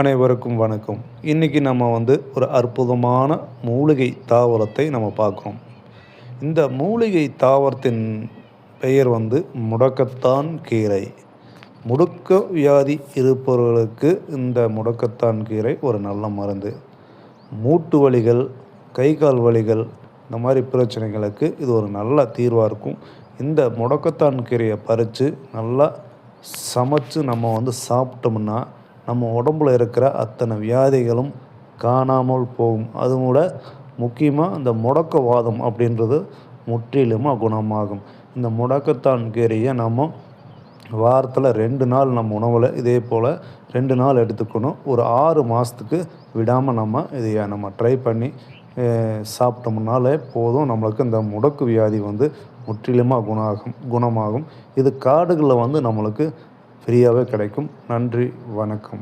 அனைவருக்கும் வணக்கம். இன்றைக்கி நம்ம ஒரு அற்புதமான மூலிகை தாவரத்தை நம்ம பார்க்குறோம். இந்த மூலிகை தாவரத்தின் பெயர் முடக்கத்தான் கீரை. முடுக்க வியாதி இருப்பவர்களுக்கு இந்த முடக்கத்தான் கீரை ஒரு நல்ல மருந்து. மூட்டு வலிகள், கை கால் வலிகள், இந்த மாதிரி பிரச்சனைகளுக்கு இது ஒரு நல்ல தீர்வாக இருக்கும். இந்த முடக்கத்தான் கீரையை பறித்து நல்லா சமைச்சு நம்ம சாப்பிட்டோம்னா நம்ம உடம்புல இருக்கிற அத்தனை வியாதிகளும் காணாமல் போகும். அதுக்கூட முக்கியமாக இந்த முடக்கவாதம் அப்படின்றது முற்றிலுமாக குணமாகும். இந்த முடக்கத்தான் கீரையை நம்ம வாரத்தில் 2 நாள் நம்ம உணவில் இதே போல் 2 நாள் எடுத்துக்கணும். ஒரு 6 மாதத்துக்கு விடாமல் நம்ம ட்ரை பண்ணி சாப்பிட்டோம்னாலே போதும். நம்மளுக்கு இந்த முடக்கு வியாதி முற்றிலுமாக குணமாகும். இது காடுகளில் நம்மளுக்கு ஃப்ரீயாகவே கிடைக்கும். நன்றி, வணக்கம்.